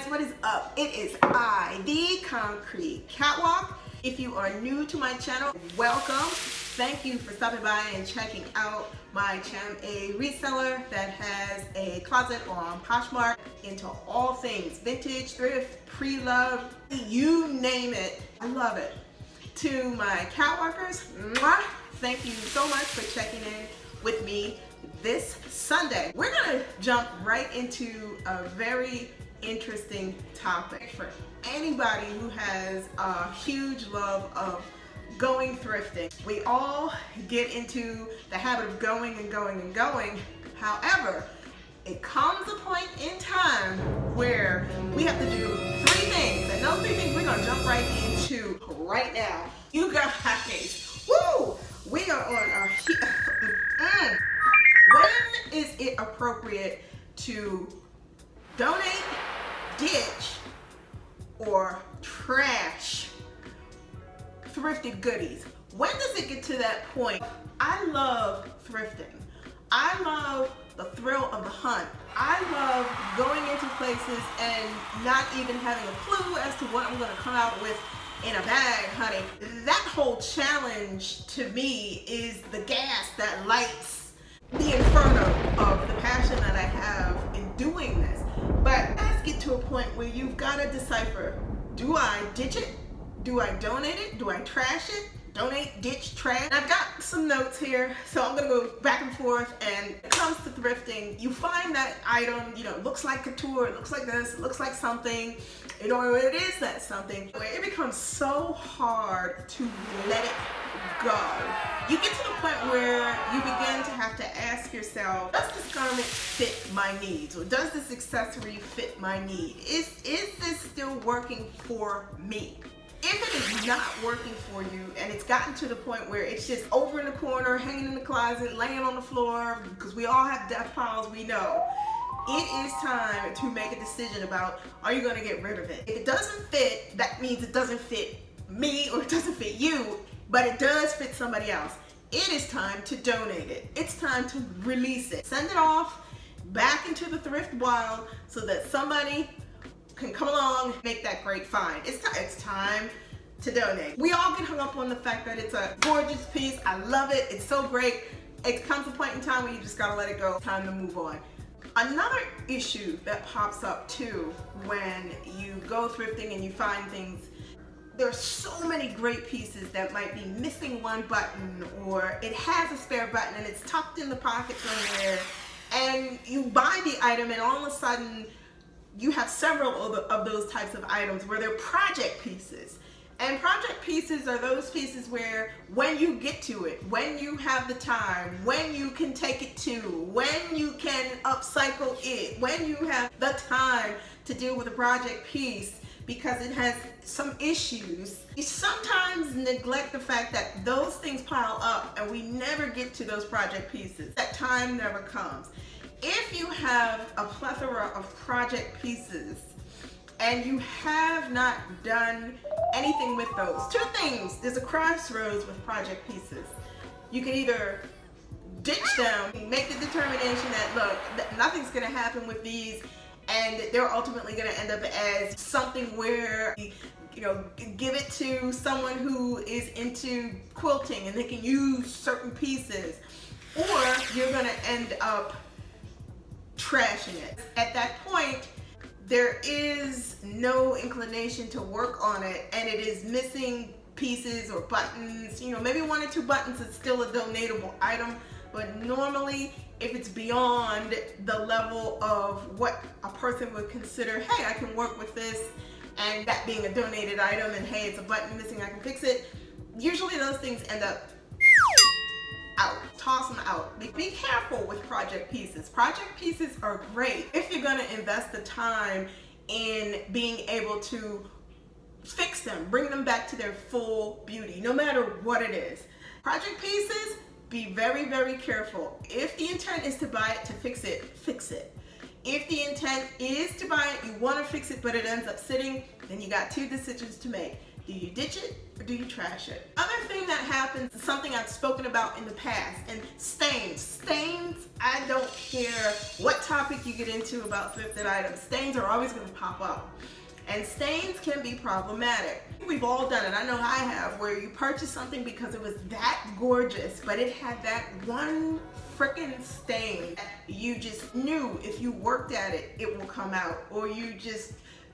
guys, what is up? It is I, the Concrete Catwalk. If you are new to my channel, welcome. Thank you for stopping by and checking out my channel, a reseller that has a closet on Poshmark into all things vintage, thrift, pre-loved, you name it. I love it. To my catwalkers, mwah, thank you so much for checking in with me this Sunday. We're gonna jump right into a very interesting topic for anybody who has a huge love of going thrifting. We all get into the habit of going and going and going. However, it comes a point in time where we have to do three things, and those three things we're gonna jump right into right now. You guys, woo! We are on our when is it appropriate to donate, ditch, or trash thrifted goodies? When does it get to that point? I love thrifting. I love the thrill of the hunt. I love going into places and not even having a clue as to what I'm gonna come out with in a bag, honey. That whole challenge to me is the gas that lights the inferno of the passion that I have in doing this. But let's get to a point where you've got to decipher, do I ditch it? Do I donate it? Do I trash it? Donate, ditch, trash. And I've got some notes here, so I'm gonna go back and forth. And when it comes to thrifting, you find that item, looks like couture, it looks like this, it looks like something, or it is that something, where it becomes so hard to let it go. You get to the point where you begin to have to ask yourself, does this garment fit my needs? Or does this accessory fit my need? Is this still working for me? If it is not working for you and it's gotten to the point where it's just over in the corner, hanging in the closet, laying on the floor, because we all have death piles, we know, it is time to make a decision about, are you going to get rid of it? If it doesn't fit, that means it doesn't fit me or it doesn't fit you, but it does fit somebody else. It is time to donate it. It's time to release it. Send it off back into the thrift wild so that somebody can come along and make that great find. It's time to donate. We all get hung up on the fact that it's a gorgeous piece. I love it. It's so great. It comes a point in time where you just gotta let it go. Time to move on. Another issue that pops up too when you go thrifting and you find things, there's so many great pieces that might be missing one button, or it has a spare button and it's tucked in the pocket somewhere, and you buy the item and all of a sudden you have several of those types of items where they're project pieces. And project pieces are those pieces where when you get to it, when you have the time, when you can take it to, when you can upcycle it, when you have the time to deal with a project piece because it has some issues, you sometimes neglect the fact that those things pile up and we never get to those project pieces. That time never comes. If you have a plethora of project pieces and you have not done anything with those, two things, there's a crossroads with project pieces. You can either ditch them, make the determination that, look, nothing's gonna happen with these, and they're ultimately gonna end up as something where give it to someone who is into quilting and they can use certain pieces, or you're gonna end up trashing it. At that point, there is no inclination to work on it, and it is missing pieces or buttons. Maybe one or two buttons is still a donatable item, but normally if it's beyond the level of what a person would consider, hey, I can work with this, and that being a donated item, and hey, it's a button missing, I can fix it, usually those things end up out. Toss them out. Be careful with project pieces. Project pieces are great if you're going to invest the time in being able to fix them, bring them back to their full beauty, no matter what it is. Project pieces, be very, very careful. If the intent is to buy it to fix it, fix it. If the intent is to buy it, you want to fix it, but it ends up sitting, then you got two decisions to make. Do you ditch it or do you trash it? Other thing that happens, something I've spoken about in the past, and stains. Stains, I don't care what type topic you get into about thrifted items, stains are always going to pop up. And stains can be problematic. We've all done it, I know I have, where you purchase something because it was that gorgeous, but it had that one freaking stain. You just knew if you worked at it, it will come out. Or you just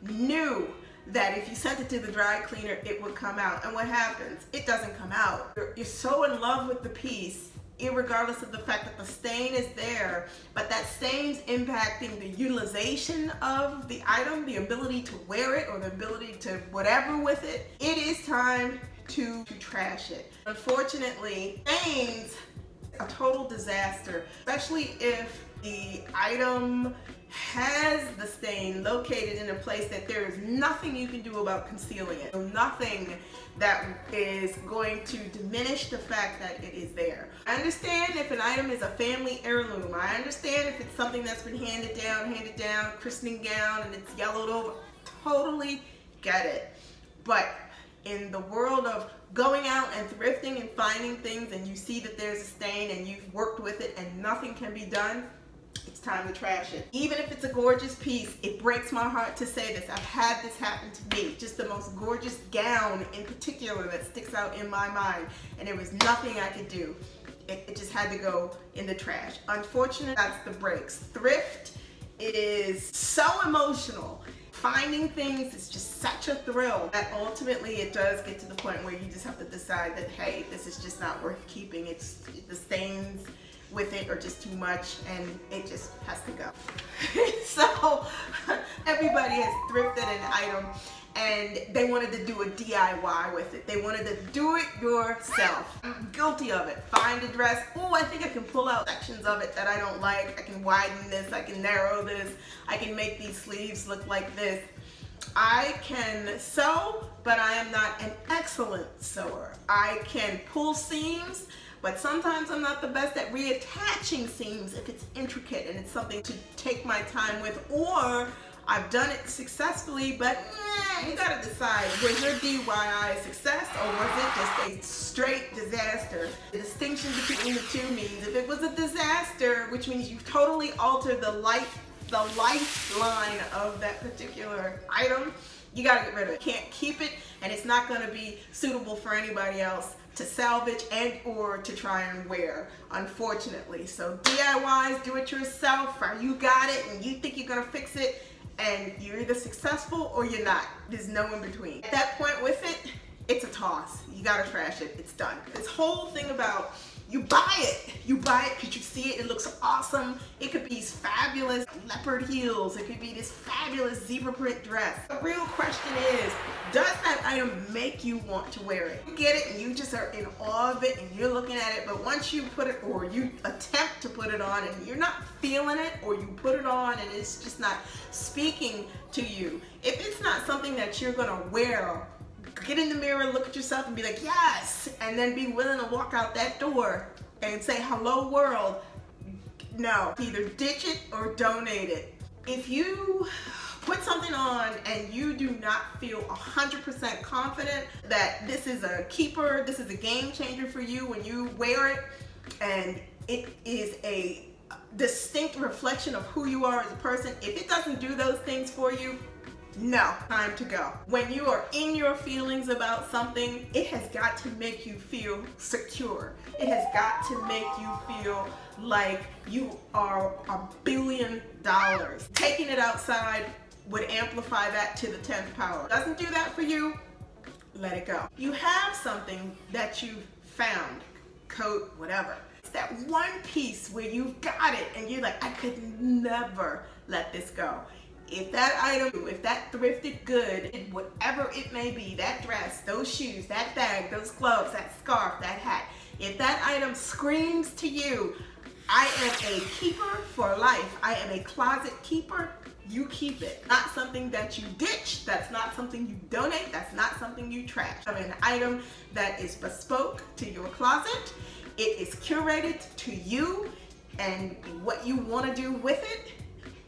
knew that if you sent it to the dry cleaner, it would come out. And what happens? It doesn't come out. You're so in love with the piece, irregardless of the fact that the stain is there, but that stain's impacting the utilization of the item, the ability to wear it or the ability to whatever with it. It is time to trash it. Unfortunately, stains are a total disaster, especially if the item has the stain located in a place that there is nothing you can do about concealing it. Nothing that is going to diminish the fact that it is there. I understand if an item is a family heirloom. I understand if it's something that's been handed down, christening gown, and it's yellowed over. Totally get it. But in the world of going out and thrifting and finding things and you see that there's a stain and you've worked with it and nothing can be done, it's time to trash it. Even if it's a gorgeous piece, it breaks my heart to say this. I've had this happen to me. Just the most gorgeous gown in particular that sticks out in my mind, and there was nothing I could do. It just had to go in the trash. Unfortunately, that's the breaks. Thrift, it is so emotional. Finding things is just such a thrill that ultimately it does get to the point where you just have to decide that, hey, this is just not worth keeping. It's the stains with it are just too much and it just has to go. So everybody has thrifted an item and they wanted to do a DIY with it. They wanted to do it yourself. I'm guilty of it. Find a dress. Oh, I think I can pull out sections of it that I don't like. I can widen this. I can narrow this. I can make these sleeves look like this. I can sew, but I am not an excellent sewer. I can pull seams, but sometimes I'm not the best at reattaching seams if it's intricate and it's something to take my time with, or I've done it successfully, but you gotta decide, was your DIY a success or was it just a straight disaster? The distinction between the two means if it was a disaster, which means you've totally altered the lifeline of that particular item, you gotta get rid of it. You can't keep it, and it's not gonna be suitable for anybody else to salvage and or to try and wear, unfortunately. So DIYs, do it yourself, or you got it and you think you're gonna fix it, and you're either successful or you're not. There's no in between. At that point with it, it's a toss. You gotta trash it, it's done. This whole thing about you buy it because you see it looks awesome. It could be these fabulous leopard heels. It could be this fabulous zebra print dress. The real question is, does that item make you want to wear it? You get it and you just are in awe of it and you're looking at it, but once you put it, or you attempt to put it on and you're not feeling it, or you put it on and it's just not speaking to you, if it's not something that you're gonna wear, get in the mirror, look at yourself and be like, yes, and then be willing to walk out that door and say, hello world. No, either ditch it or donate it. If you put something on and you do not feel 100% confident that this is a keeper, this is a game changer for you when you wear it, and it is a distinct reflection of who you are as a person, if it doesn't do those things for you, no, time to go. When you are in your feelings about something, it has got to make you feel secure. It has got to make you feel like you are $1 billion. Taking it outside would amplify that to the 10th power. Doesn't do that for you, let it go. You have something that you've found, coat, whatever. It's that one piece where you've got it and you're like, I could never let this go. If that item, if that thrifted good, whatever it may be, that dress, those shoes, that bag, those gloves, that scarf, that hat, if that item screams to you, I am a keeper for life, I am a closet keeper, you keep it. Not something that you ditch, that's not something you donate, that's not something you trash. I mean, an item that is bespoke to your closet, it is curated to you and what you want to do with it.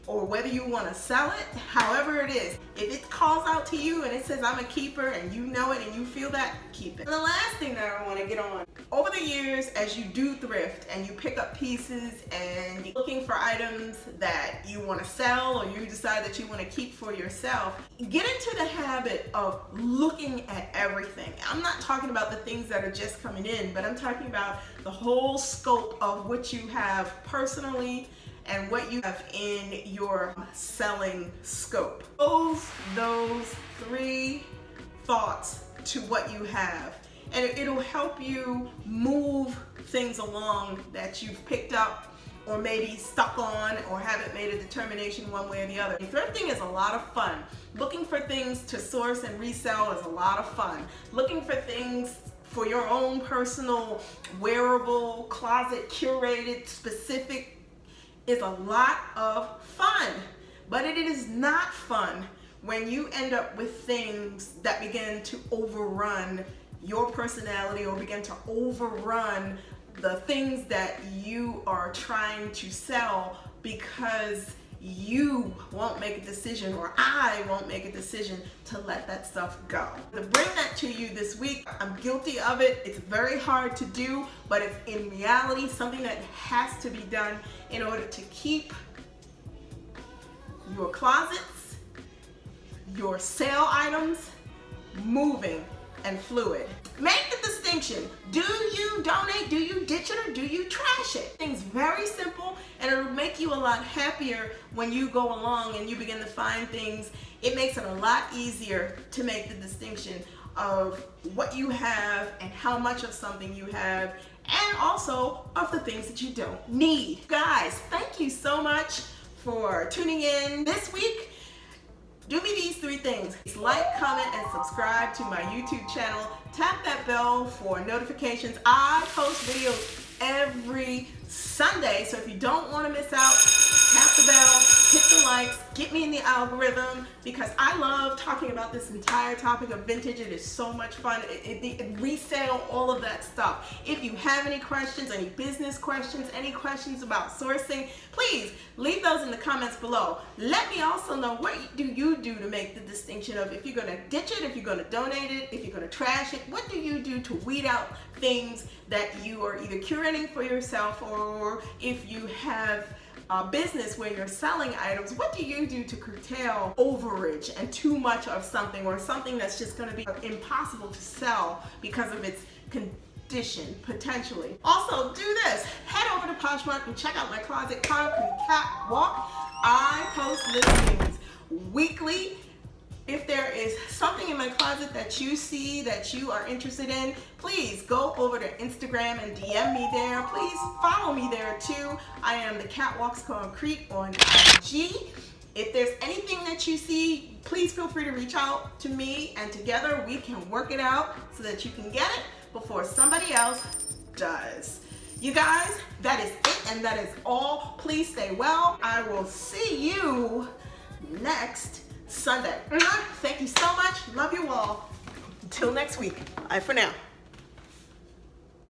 or whether you want to sell it, however it is, if it calls out to you and it says I'm a keeper and you know it and you feel that, keep it. And the last thing that I want to get on, over the years as you do thrift and you pick up pieces and you're looking for items that you want to sell or you decide that you want to keep for yourself, get into the habit of looking at everything. I'm not talking about the things that are just coming in, but I'm talking about the whole scope of what you have personally and what you have in your selling scope. Those 3 thoughts to what you have, and it'll help you move things along that you've picked up or maybe stuck on or haven't made a determination one way or the other. Thrifting is a lot of fun. Looking for things to source and resell is a lot of fun. Looking for things for your own personal wearable, closet curated, specific is a lot of fun, but it is not fun when you end up with things that begin to overrun your personality or begin to overrun the things that you are trying to sell because you won't make a decision, or I won't make a decision to let that stuff go. To bring that to you this week, I'm guilty of it. It's very hard to do, but it's in reality something that has to be done in order to keep your closets, your sale items moving and fluid. Make the distinction. Do you donate? Do you ditch it, or do you trash it? Things very simple, and it'll make you a lot happier when you go along and you begin to find things. It makes it a lot easier to make the distinction of what you have and how much of something you have, and also of the things that you don't need. Guys, thank you so much for tuning in this week. Do me these 3 things. Like, comment, and subscribe to my YouTube channel. Tap that bell for notifications. I post videos every Sunday, so if you don't want to miss out, tap the bell, hit the likes, get me in the algorithm, because I love talking about this entire topic of vintage. It is so much fun. Resale, all of that stuff. If you have any questions, any business questions, any questions about sourcing, please leave those in the comments below. Let me also know, what do you do to make the distinction of if you're going to ditch it, if you're going to donate it, if you're going to trash it? What do you do to weed out things that you are either curating for yourself, or if you have a business where you're selling items, what do you do to curtail overage and too much of something, or something that's just going to be impossible to sell because of its condition, potentially? Also, do this. Head over to Poshmark and check out my closet concrete catwalk. I post listings weekly. If there is something in my closet that you see that you are interested in, please go over to Instagram and DM me there. Please follow me there too. I am the Catwalks Concrete on IG. If there's anything that you see, please feel free to reach out to me, and together we can work it out so that you can get it before somebody else does. You guys, that is it, and that is all. Please stay well. I will see you next Sunday. Thank you so much. Love you all. Until next week. Bye for now.